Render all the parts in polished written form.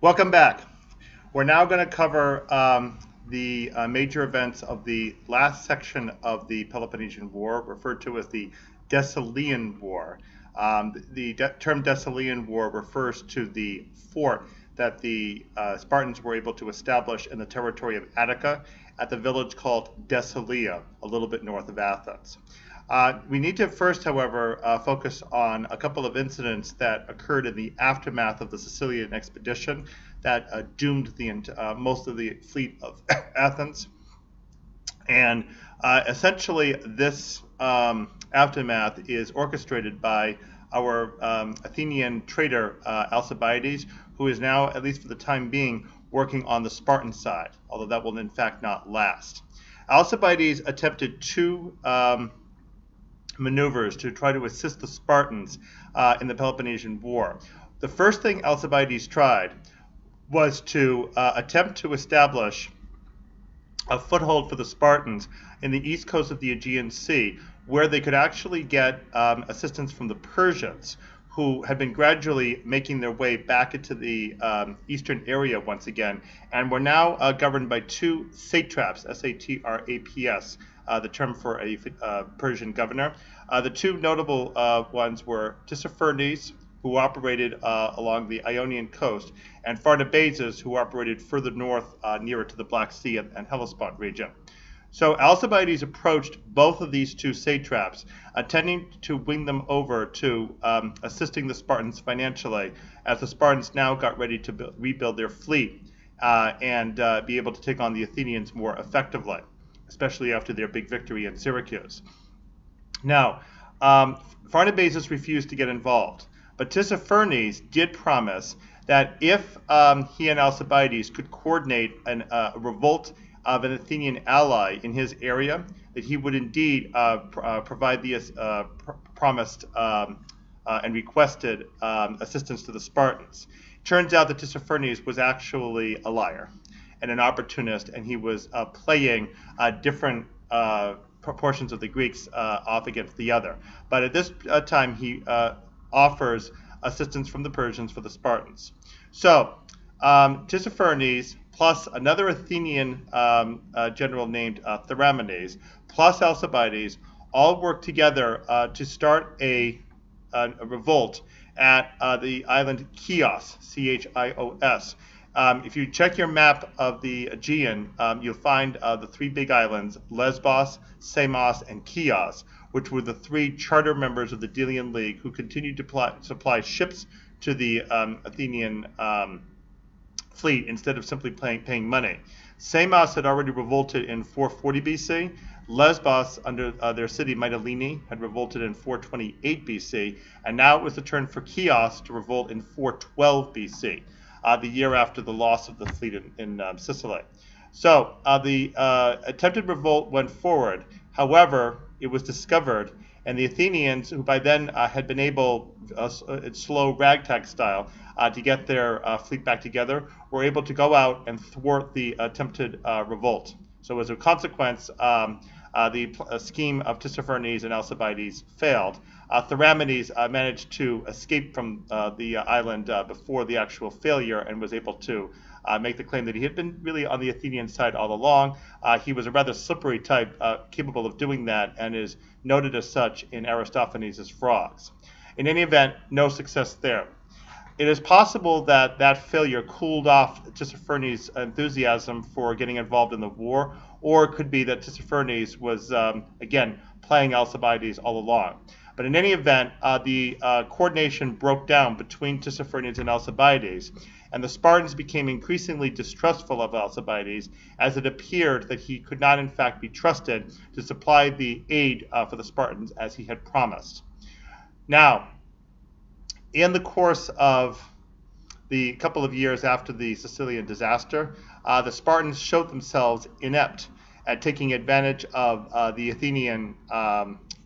Welcome back. We're now going to cover the major events of the last section of the Peloponnesian War, referred to as the Decelean War. The term Decelean War refers to the fort that the Spartans were able to establish in the territory of Attica at the village called Deceleia, a little bit north of Athens. We need to first, however, focus on a couple of incidents that occurred in the aftermath of the Sicilian expedition that doomed most of the fleet of Athens. And essentially, this aftermath is orchestrated by our Athenian traitor, Alcibiades, who is now, at least for the time being, working on the Spartan side, although that will in fact not last. Alcibiades attempted two maneuvers to try to assist the Spartans in the Peloponnesian War. The first thing Alcibiades tried was to attempt to establish a foothold for the Spartans in the east coast of the Aegean Sea, where they could actually get assistance from the Persians, who had been gradually making their way back into the eastern area once again, and were now governed by two satraps, S-A-T-R-A-P-S, the term for a Persian governor. The two notable ones were Tissaphernes, who operated along the Ionian coast, and Pharnabazus, who operated further north nearer to the Black Sea and Hellespont region. So Alcibiades approached both of these two satraps, intending to win them over to assisting the Spartans financially, as the Spartans now got ready to rebuild their fleet and be able to take on the Athenians more effectively, especially after their big victory in Syracuse. Now, Pharnabazus refused to get involved, but Tissaphernes did promise that if he and Alcibiades could coordinate a revolt of an Athenian ally in his area, that he would indeed provide the promised and requested assistance to the Spartans. Turns out that Tissaphernes was actually a liar and an opportunist, and he was playing different proportions of the Greeks off against the other. But at this time, he offers assistance from the Persians for the Spartans. So Tissaphernes plus another Athenian general named Theramenes, plus Alcibiades, all worked together to start a revolt at the island Chios, C-H-I-O-S. If you check your map of the Aegean, you'll find the three big islands, Lesbos, Samos, and Chios, which were the three charter members of the Delian League who continued to supply ships to the Athenian fleet instead of simply paying money. Samos had already revolted in 440 BC. Lesbos, under their city Mytilene, had revolted in 428 BC, and now it was the turn for Chios to revolt in 412 BC, the year after the loss of the fleet in Sicily. So the attempted revolt went forward. However, it was discovered, and the Athenians, who by then had been able, in slow ragtag style, to get their fleet back together, were able to go out and thwart the attempted revolt. So as a consequence, the scheme of Tissaphernes and Alcibiades failed. Theramenes managed to escape from the island before the actual failure and was able to make the claim that he had been really on the Athenian side all along. He was a rather slippery type, capable of doing that, and is noted as such in Aristophanes' Frogs. In any event, no success there. It is possible that that failure cooled off Tissaphernes' enthusiasm for getting involved in the war, or it could be that Tissaphernes was, again, playing Alcibiades all along. But in any event, the coordination broke down between Tissaphernes and Alcibiades, and the Spartans became increasingly distrustful of Alcibiades, as it appeared that he could not in fact be trusted to supply the aid for the Spartans as he had promised. Now, in the course of the couple of years after the Sicilian disaster, the Spartans showed themselves inept at taking advantage of the Athenian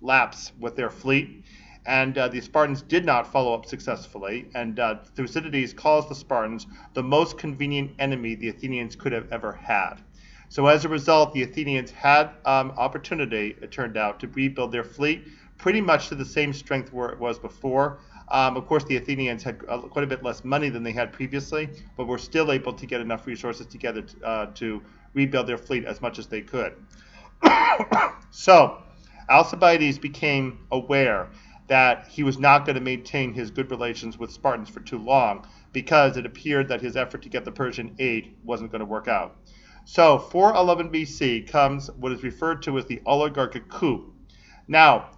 lapse with their fleet, and the Spartans did not follow up successfully, and Thucydides calls the Spartans the most convenient enemy the Athenians could have ever had. So as a result, the Athenians had opportunity, it turned out, to rebuild their fleet pretty much to the same strength where it was before, Of course, the Athenians had quite a bit less money than they had previously, but were still able to get enough resources together to rebuild their fleet as much as they could. So Alcibiades became aware that he was not going to maintain his good relations with Spartans for too long, because it appeared that his effort to get the Persian aid wasn't going to work out. So 411 BC comes what is referred to as the Oligarchic Coup. Now,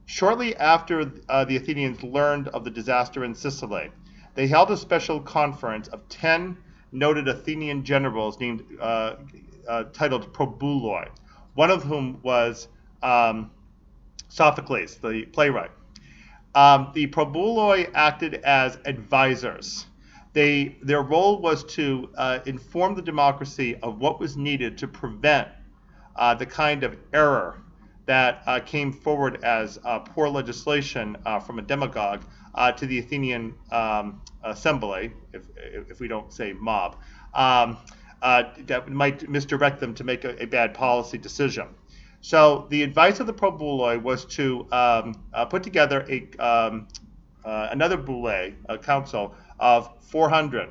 shortly after the Athenians learned of the disaster in Sicily, they held a special conference of 10 noted Athenian generals named titled Probuloi, one of whom was Sophocles, the playwright. The Probuloi acted as advisors. Their role was to inform the democracy of what was needed to prevent the kind of error that came forward as poor legislation from a demagogue to the Athenian assembly, if we don't say mob, that might misdirect them to make a bad policy decision. So the advice of the Probuloi was to put together another boule, a council of 400.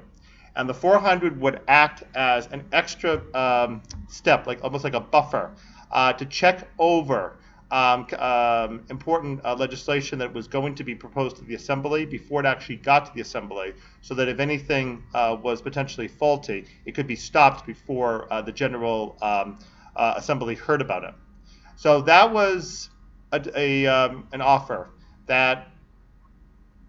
And the 400 would act as an extra step, almost like a buffer, to check over important legislation that was going to be proposed to the assembly before it actually got to the assembly, so that if anything was potentially faulty, it could be stopped before the general assembly heard about it. So that was an offer that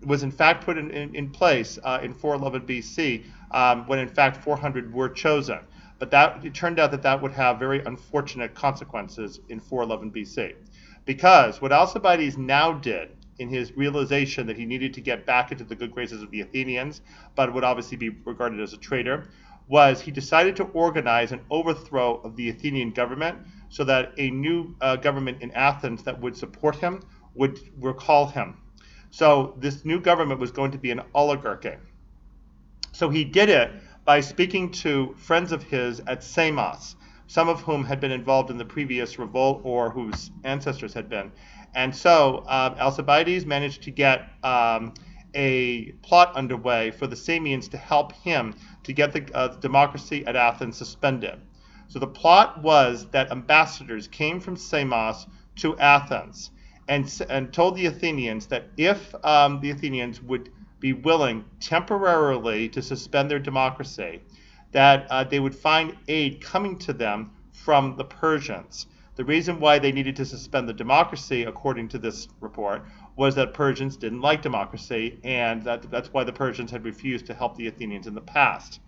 was in fact put in place in 411 BC, when in fact 400 were chosen. But it turned out that would have very unfortunate consequences in 411 BC. Because what Alcibiades now did, in his realization that he needed to get back into the good graces of the Athenians, but would obviously be regarded as a traitor, was he decided to organize an overthrow of the Athenian government so that a new government in Athens that would support him would recall him. So this new government was going to be an oligarchy. So he did it by speaking to friends of his at Samos, some of whom had been involved in the previous revolt or whose ancestors had been. And so Alcibiades managed to get a plot underway for the Samians to help him to get the democracy at Athens suspended. So the plot was that ambassadors came from Samos to Athens and told the Athenians that if the Athenians would be willing temporarily to suspend their democracy, that they would find aid coming to them from the Persians. The reason why they needed to suspend the democracy, according to this report, was that Persians didn't like democracy, and that's why the Persians had refused to help the Athenians in the past.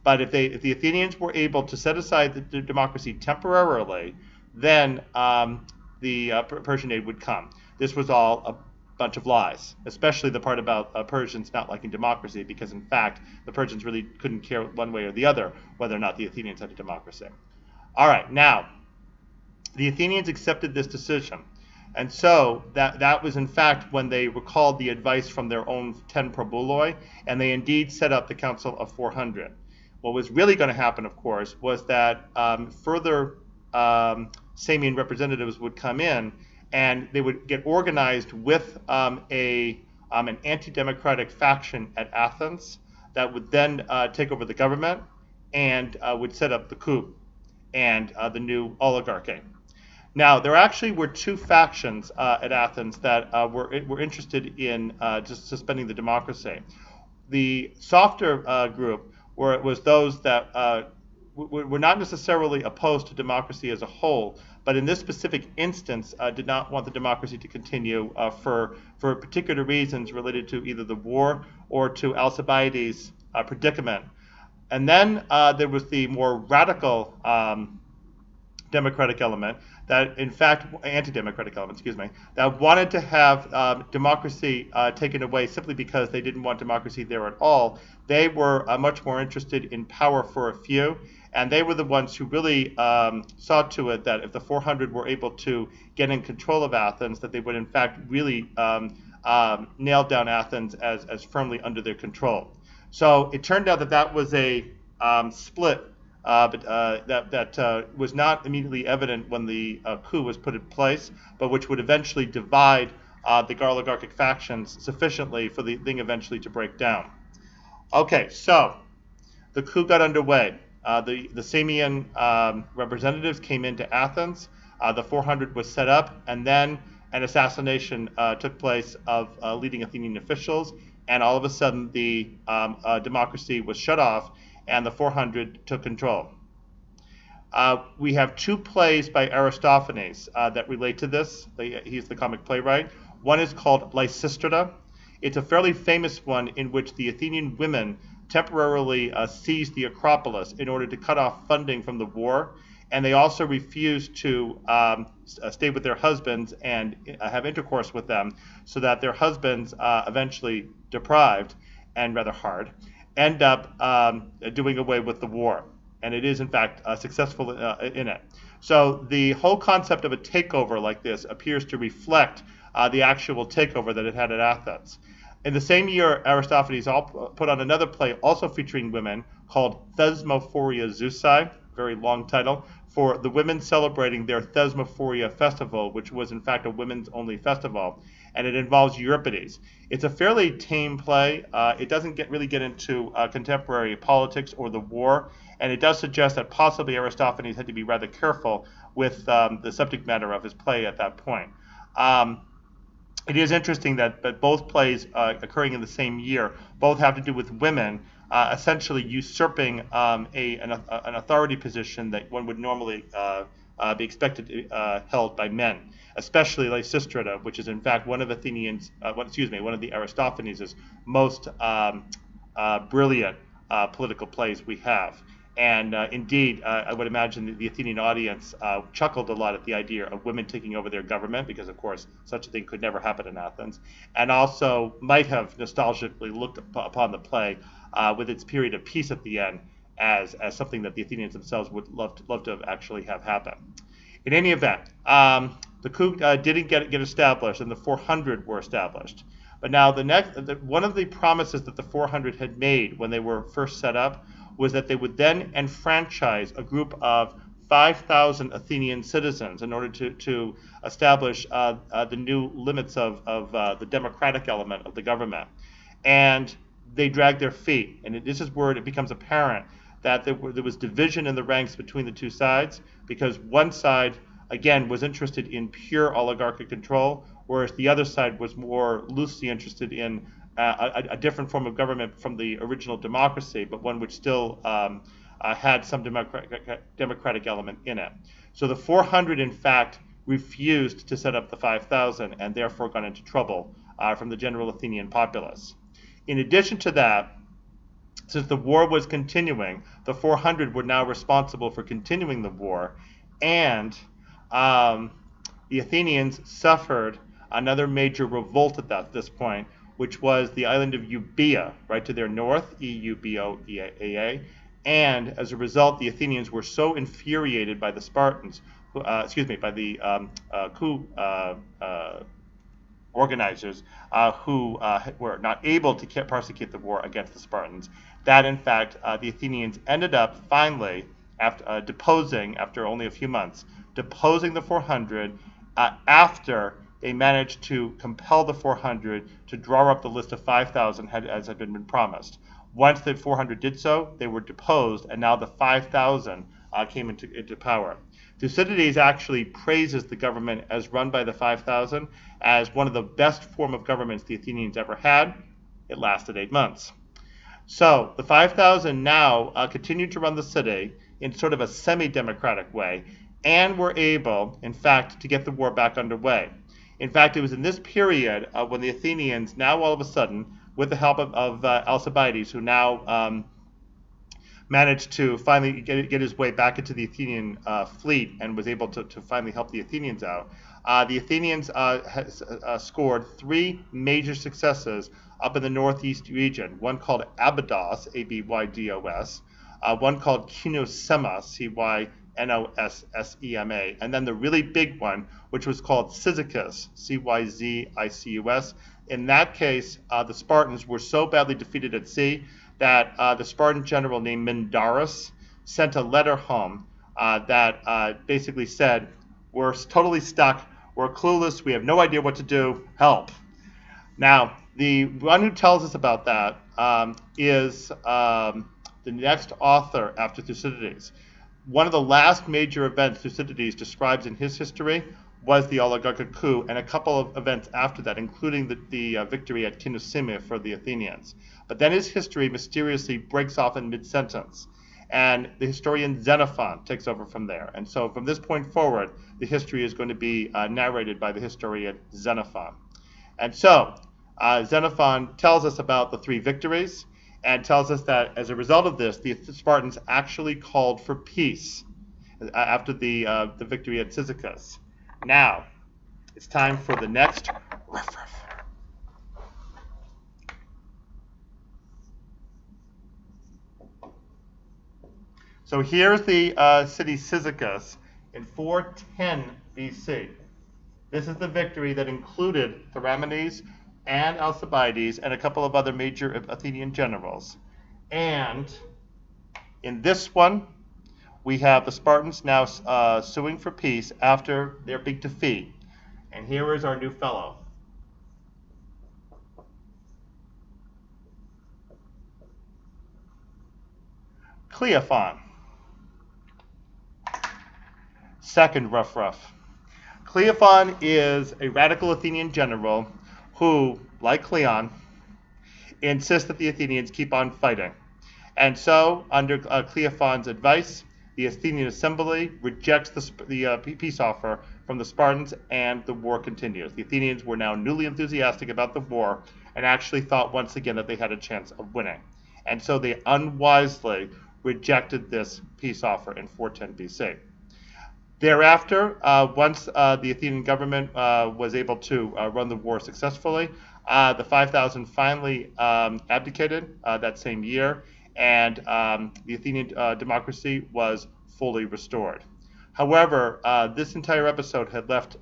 But if the Athenians were able to set aside the democracy temporarily, then the Persian aid would come. This was all a bunch of lies, especially the part about Persians not liking democracy, because in fact the Persians really couldn't care one way or the other whether or not the Athenians had a democracy. All right, now the Athenians accepted this decision, and so that was in fact when they recalled the advice from their own 10 probuloi, and they indeed set up the Council of 400. What was really going to happen, of course, was that further Samian representatives would come in, and they would get organized with an anti-democratic faction at Athens that would then take over the government and would set up the coup and the new oligarchy. Now, there actually were two factions at Athens that were interested in just suspending the democracy. The softer group was those that were not necessarily opposed to democracy as a whole, but in this specific instance did not want the democracy to continue for particular reasons related to either the war or to Alcibiades' predicament. And then there was the more radical democratic element that, in fact, anti-democratic element, excuse me, that wanted to have democracy taken away simply because they didn't want democracy there at all. They were much more interested in power for a few, and they were the ones who really saw to it that if the 400 were able to get in control of Athens, that they would in fact really nail down Athens as firmly under their control. So it turned out that was a split that was not immediately evident when the coup was put in place, but which would eventually divide the oligarchic factions sufficiently for the thing eventually to break down. Okay, so the coup got underway. The Samian representatives came into Athens. The 400 was set up, and then an assassination took place of leading Athenian officials, and all of a sudden the democracy was shut off, and the 400 took control. We have two plays by Aristophanes that relate to this. He's the comic playwright. One is called Lysistrata. It's a fairly famous one in which the Athenian women temporarily seized the Acropolis in order to cut off funding from the war, and they also refused to stay with their husbands and have intercourse with them, so that their husbands, eventually deprived and rather hard, end up doing away with the war. And it is, in fact, successful in it. So the whole concept of a takeover like this appears to reflect the actual takeover that it had at Athens. In the same year, Aristophanes put on another play also featuring women called Thesmophoria Zeusi, very long title, for the women celebrating their Thesmophoria festival, which was in fact a women's only festival, and it involves Euripides. It's a fairly tame play. It doesn't really get into contemporary politics or the war, and it does suggest that possibly Aristophanes had to be rather careful with the subject matter of his play at that point. It is interesting that both plays occurring in the same year both have to do with women essentially usurping an authority position that one would normally be expected to held by men, especially Lysistrata, which is in fact one of one of the Aristophanes' most brilliant political plays we have. And indeed, I would imagine that the Athenian audience chuckled a lot at the idea of women taking over their government, because, of course, such a thing could never happen in Athens, and also might have nostalgically looked upon the play with its period of peace at the end as something that the Athenians themselves would love to actually have happen. In any event, the coup didn't get established, and the 400 were established. But now one of the promises that the 400 had made when they were first set up was that they would then enfranchise a group of 5,000 Athenian citizens in order to establish the new limits of the democratic element of the government. And they dragged their feet. And this is where it becomes apparent that there was division in the ranks between the two sides, because one side, again, was interested in pure oligarchic control, whereas the other side was more loosely interested in a different form of government from the original democracy, but one which still had some democratic element in it. So the 400, in fact, refused to set up the 5,000 and therefore got into trouble from the general Athenian populace. In addition to that, since the war was continuing, the 400 were now responsible for continuing the war, and the Athenians suffered another major revolt at this point, which was the island of Euboea, right to their north, Euboea, and as a result, the Athenians were so infuriated by the Spartans, by the coup organizers, who were not able to prosecute the war against the Spartans, that in fact the Athenians ended up finally, after only a few months, deposing the 400 after they managed to compel the 400 to draw up the list of 5,000 as had been promised. Once the 400 did so, they were deposed, and now the 5,000 came into power. Thucydides actually praises the government as run by the 5,000 as one of the best form of governments the Athenians ever had. It lasted 8 months. So the 5,000 now continued to run the city in sort of a semi-democratic way, and were able, in fact, to get the war back underway. In fact, it was in this period when the Athenians now all of a sudden, with the help of Alcibiades, who now managed to finally get his way back into the Athenian fleet and was able to finally help the Athenians out, the Athenians scored 3 major successes up in the northeast region, one called Abydos, A-B-Y-D-O-S, one called Cynosema, C-Y-N-O-S-S-E-M-A, and then the really big one, which was called Cyzicus, C-Y-Z-I-C-U-S. In that case, the Spartans were so badly defeated at sea that the Spartan general named Mindarus sent a letter home that basically said, "We're totally stuck. We're clueless. We have no idea what to do. Help. Now, the one who tells us about that is the next author after Thucydides. One of the last major events Thucydides describes in his history was the Oligarchic coup, and a couple of events after that, including the victory at Cynossema for the Athenians. But then his history mysteriously breaks off in mid-sentence, and the historian Xenophon takes over from there. And so from this point forward, the history is going to be narrated by the historian Xenophon. And so Xenophon tells us about the 3 victories, and tells us that as a result of this, the Spartans actually called for peace after the victory at Cyzicus. Now, it's time for the next riff. So here's the city Cyzicus in 410 BC. This is the victory that included Theramenes and Alcibiades and a couple of other major Athenian generals. And in this one, we have the Spartans now suing for peace after their big defeat. And here is our new fellow. Cleophon. Second rough. Cleophon is a radical Athenian general who, like Cleon, insists that the Athenians keep on fighting. And so, under Cleophon's advice, the Athenian assembly rejects the peace offer from the Spartans, and the war continues. The Athenians were now newly enthusiastic about the war and actually thought once again that they had a chance of winning. And so they unwisely rejected this peace offer in 410 BC. Thereafter, once the Athenian government was able to run the war successfully, the 5,000 finally abdicated that same year, and the Athenian democracy was fully restored. However, this entire episode had left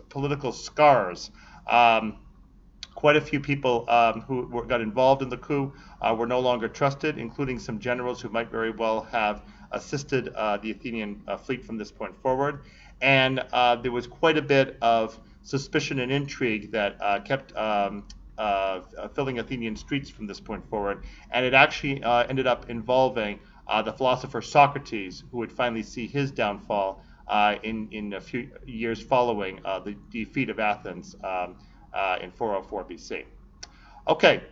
political scars. Quite a few people who got involved in the coup were no longer trusted, including some generals who might very well have assisted the Athenian fleet from this point forward. And there was quite a bit of suspicion and intrigue that kept filling Athenian streets from this point forward. And it actually ended up involving the philosopher Socrates, who would finally see his downfall in a few years following the defeat of Athens in 404 BC. Okay,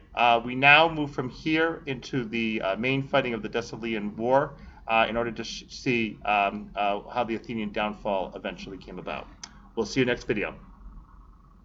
we now move from here into the main fighting of the Decelean War in order to see how the Athenian downfall eventually came about. We'll see you next video.